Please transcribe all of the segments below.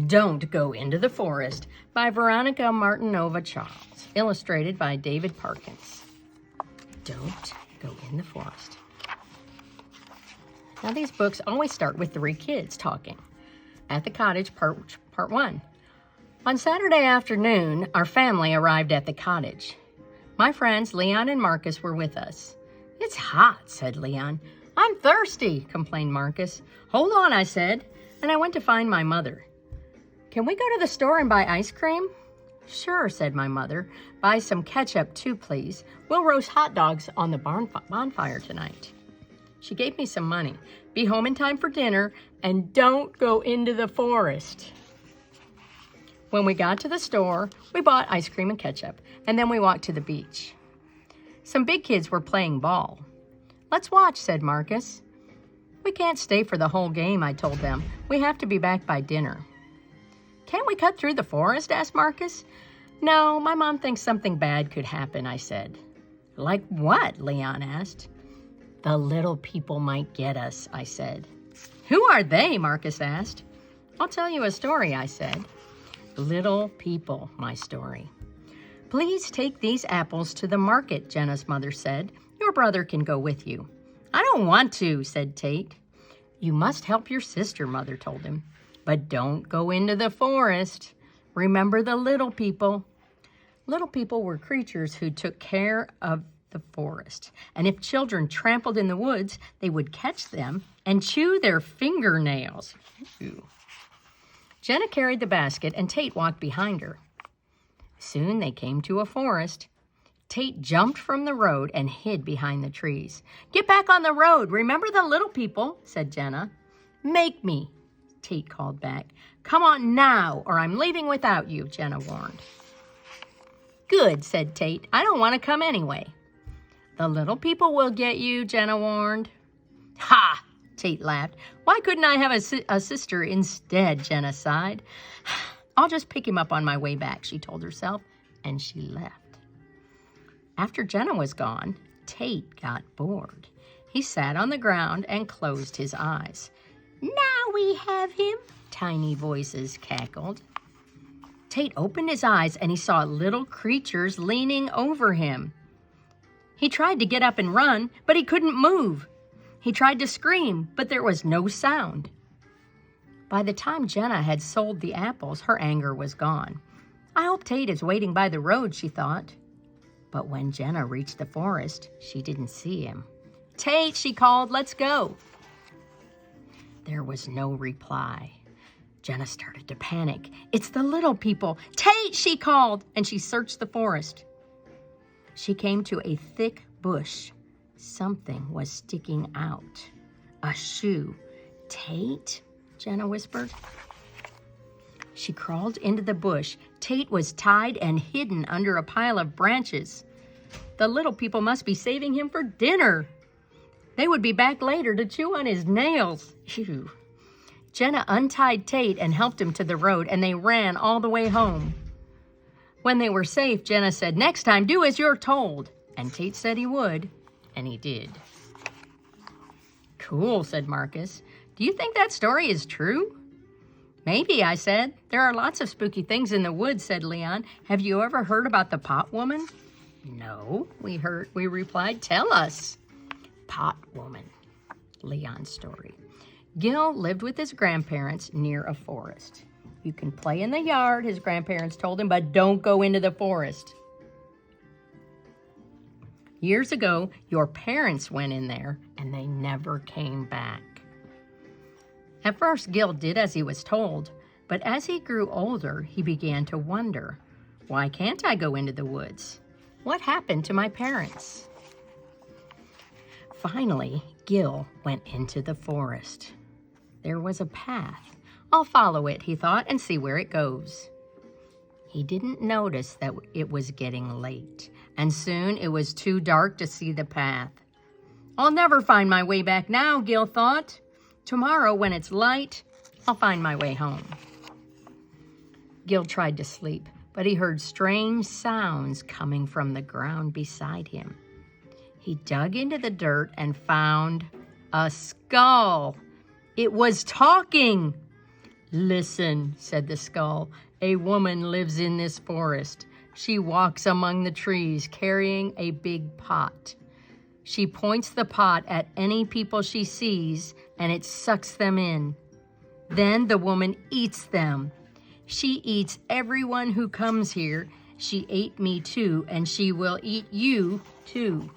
Don't Go into the Forest by Veronika Martenova Charles, illustrated by David Parkins. Don't go in the forest. Now these books always start with 3 kids talking. At the Cottage, part 1. On Saturday afternoon, our family arrived at the cottage. My friends Leon and Marcus were with us. It's hot, said Leon. I'm thirsty, complained Marcus. Hold on, I said, and I went to find my mother. Can we go to the store and buy ice cream? Sure, said my mother. Buy some ketchup too, please. We'll roast hot dogs on the bonfire tonight. She gave me some money. Be home in time for dinner and don't go into the forest. When we got to the store, we bought ice cream and ketchup, and then we walked to the beach. Some big kids were playing ball. Let's watch, said Marcus. We can't stay for the whole game, I told them. We have to be back by dinner. Can't we cut through the forest? Asked Marcus. No, my mom thinks something bad could happen, I said. Like what? Leon asked. The little people might get us, I said. Who are they? Marcus asked. I'll tell you a story, I said. Little people, my story. Please take these apples to the market, Jenna's mother said. Your brother can go with you. I don't want to, said Tate. You must help your sister, Mother told him. But don't go into the forest. Remember the little people. Little people were creatures who took care of the forest. And if children trampled in the woods, they would catch them and chew their fingernails. Ew. Jenna carried the basket and Tate walked behind her. Soon they came to a forest. Tate jumped from the road and hid behind the trees. Get back on the road. Remember the little people, said Jenna. Make me, Tate called back. Come on now, or I'm leaving without you, Jenna warned. Good, said Tate. I don't want to come anyway. The little people will get you, Jenna warned. Ha! Tate laughed. Why couldn't I have a sister instead, Jenna sighed. I'll just pick him up on my way back, she told herself, and she left. After Jenna was gone, Tate got bored. He sat on the ground and closed his eyes. Now we have him, tiny voices cackled. Tate opened his eyes and he saw little creatures leaning over him. He tried to get up and run, but he couldn't move. He tried to scream, but there was no sound. By the time Jenna had sold the apples, her anger was gone. I hope Tate is waiting by the road, she thought. But when Jenna reached the forest, she didn't see him. Tate, she called, let's go. There was no reply. Jenna started to panic. It's the little people. Tate, she called, and she searched the forest. She came to a thick bush. Something was sticking out. A shoe. Tate? Jenna whispered. She crawled into the bush. Tate was tied and hidden under a pile of branches. The little people must be saving him for dinner. They would be back later to chew on his nails. Ew. Jenna untied Tate and helped him to the road, and they ran all the way home. When they were safe, Jenna said, next time, do as you're told. And Tate said he would, and he did. Cool, said Marcus. Do you think that story is true? Maybe, I said. There are lots of spooky things in the woods, said Leon. Have you ever heard about the pot woman? No, we replied. Tell us. Pot woman, Leon's story. Gil lived with his grandparents near a forest. You can play in the yard, his grandparents told him, but don't go into the forest. Years ago, your parents went in there and they never came back. At first, Gil did as he was told, but as he grew older, he began to wonder, why can't I go into the woods? What happened to my parents? Finally, Gil went into the forest. There was a path. I'll follow it, he thought, and see where it goes. He didn't notice that it was getting late, and soon it was too dark to see the path. I'll never find my way back now, Gil thought. Tomorrow, when it's light, I'll find my way home. Gil tried to sleep, but he heard strange sounds coming from the ground beside him. He dug into the dirt and found a skull. It was talking. "Listen," said the skull. "A woman lives in this forest. She walks among the trees carrying a big pot. She points the pot at any people she sees, and it sucks them in. Then the woman eats them. She eats everyone who comes here. She ate me too, and she will eat you too."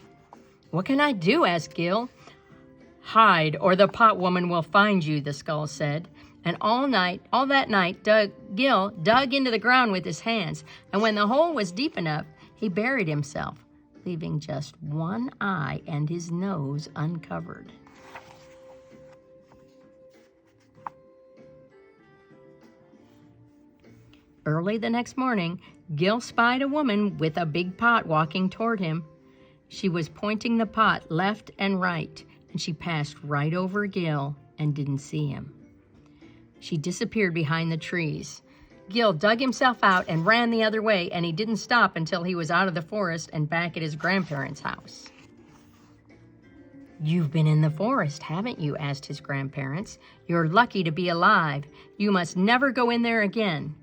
"What can I do?" asked Gil. "Hide, or the pot woman will find you," the skull said. And all that night, Gil dug into the ground with his hands, and when the hole was deep enough, he buried himself, leaving just one eye and his nose uncovered. Early the next morning, Gil spied a woman with a big pot walking toward him. She was pointing the pot left and right, and she passed right over Gil and didn't see him. She disappeared behind the trees. Gil dug himself out and ran the other way, and he didn't stop until he was out of the forest and back at his grandparents' house. "You've been in the forest, haven't you?" asked his grandparents. "You're lucky to be alive. You must never go in there again."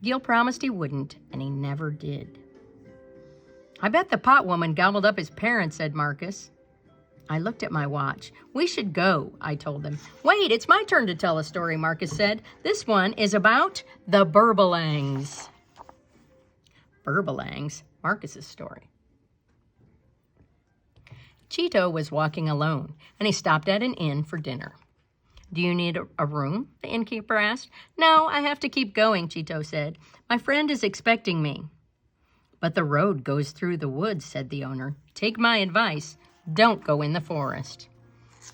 Gil promised he wouldn't, and he never did. "I bet the pot woman gobbled up his parents," said Marcus. I looked at my watch. "We should go," I told them. "Wait, it's my turn to tell a story," Marcus said. "This one is about the berbalangs." Berbalangs, Marcus's story. Cheeto was walking alone, and he stopped at an inn for dinner. "Do you need a room?" the innkeeper asked. "No, I have to keep going," Cheeto said. "My friend is expecting me." "But the road goes through the woods," said the owner. "Take my advice. Don't go in the forest."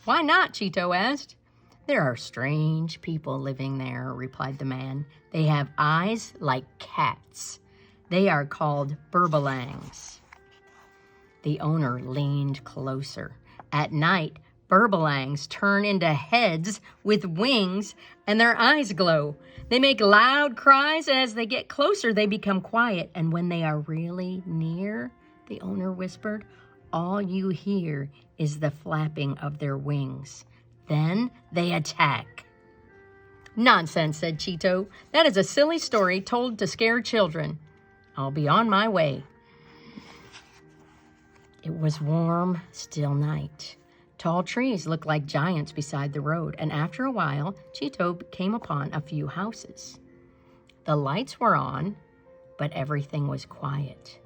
"Why not?" Cheeto asked. "There are strange people living there," replied the man. "They have eyes like cats. They are called berbalangs." The owner leaned closer. At night, berbalangs turn into heads with wings, and their eyes glow. They make loud cries, and as they get closer, they become quiet. And when they are really near, the owner whispered, all you hear is the flapping of their wings. Then they attack. "Nonsense," said Cheeto. "That is a silly story told to scare children. I'll be on my way." It was warm, still night. Tall trees looked like giants beside the road, and after a while, Cheeto came upon a few houses. The lights were on, but everything was quiet.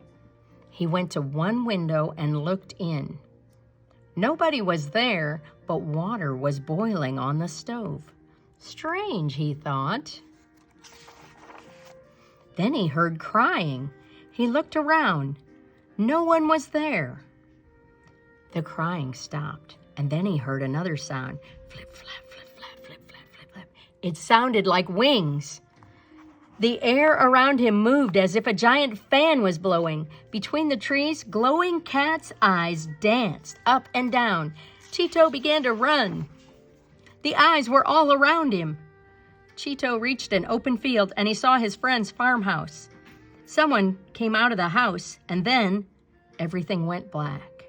He went to one window and looked in. Nobody was there, but water was boiling on the stove. Strange, he thought. Then he heard crying. He looked around. No one was there. The crying stopped, and then he heard another sound. Flip, flap, flip, flap, flip, flap, flip, flap. It sounded like wings. The air around him moved as if a giant fan was blowing. Between the trees, glowing cat's eyes danced up and down. Cheeto began to run. The eyes were all around him. Cheeto reached an open field, and he saw his friend's farmhouse. Someone came out of the house, and then everything went black.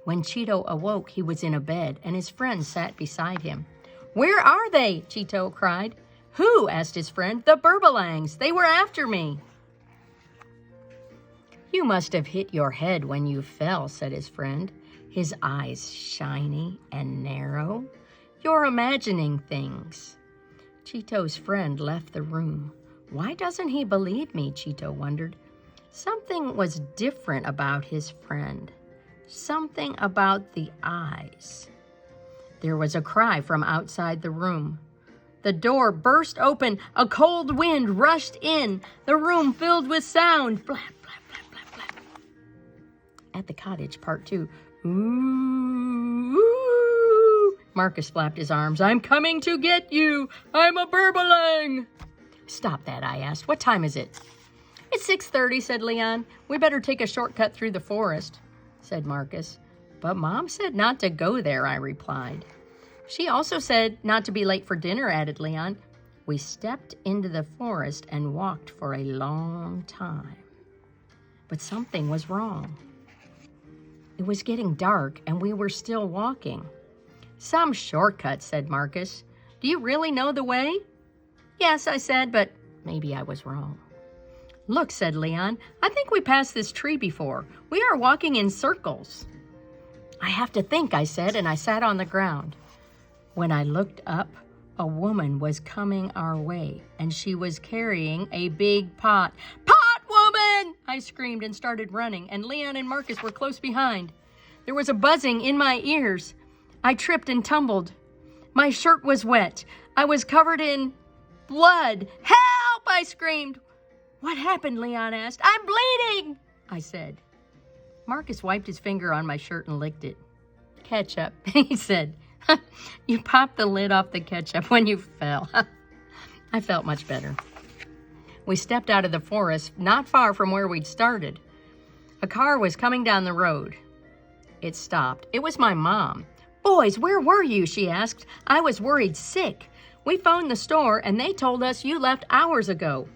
When Cheeto awoke, he was in a bed, and his friend sat beside him. "Where are they?" Cheeto cried. "Who?" asked his friend. "The berbalangs. They were after me." "You must have hit your head when you fell," said his friend, his eyes shiny and narrow. "You're imagining things." Cheeto's friend left the room. Why doesn't he believe me? Cheeto wondered. Something was different about his friend. Something about the eyes. There was a cry from outside the room. The door burst open. A cold wind rushed in. The room filled with sound. Flap, flap, flap, flap, flap. At the cottage, part 2. Ooh, ooh. Marcus flapped his arms. "I'm coming to get you. I'm a berbalang." "Stop that," I asked. "What time is it?" "It's 6:30, said Leon. "We better take a shortcut through the forest," said Marcus. "But Mom said not to go there," I replied. "She also said not to be late for dinner," added Leon. We stepped into the forest and walked for a long time. But something was wrong. It was getting dark, and we were still walking. "Some shortcut," said Marcus. Do you really know the way? Yes, I said, but maybe I was wrong. Look, said Leon, I think we passed this tree before. We are walking in circles. I have to think, I said, and I sat on the ground. When I looked up, a woman was coming our way, and she was carrying a big pot. Pot woman! I screamed and started running, and Leon and Marcus were close behind. There was a buzzing in my ears. I tripped and tumbled. My shirt was wet. I was covered in blood. Help! I screamed. What happened? Leon asked. I'm bleeding, I said. Marcus wiped his finger on my shirt and licked it. Ketchup, he said. You popped the lid off the ketchup when you fell. I felt much better. We stepped out of the forest not far from where we'd started. A car was coming down the road. It stopped. It was my mom. Boys, where were you? She asked. I was worried sick. We phoned the store and they told us you left hours ago.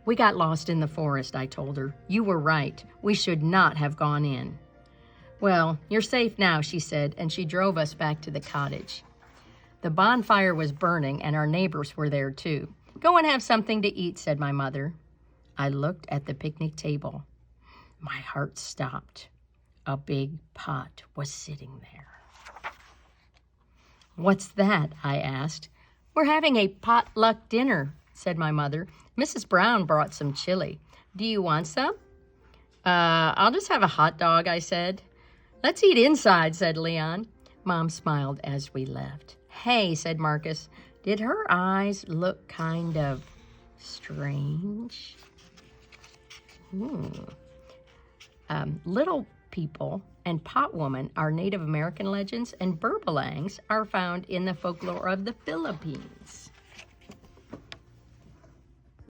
We got lost in the forest, I told her. You were right. We should not have gone in. Well, you're safe now, she said, and she drove us back to the cottage. The bonfire was burning and our neighbors were there too. Go and have something to eat, said my mother. I looked at the picnic table. My heart stopped. A big pot was sitting there. What's that? I asked. We're having a potluck dinner, said my mother. Mrs. Brown brought some chili. Do you want some? I'll just have a hot dog, I said. Let's eat inside, said Leon. Mom smiled as we left. Hey, said Marcus, did her eyes look kind of strange? Little people and pot woman are Native American legends, and berbalangs are found in the folklore of the Philippines.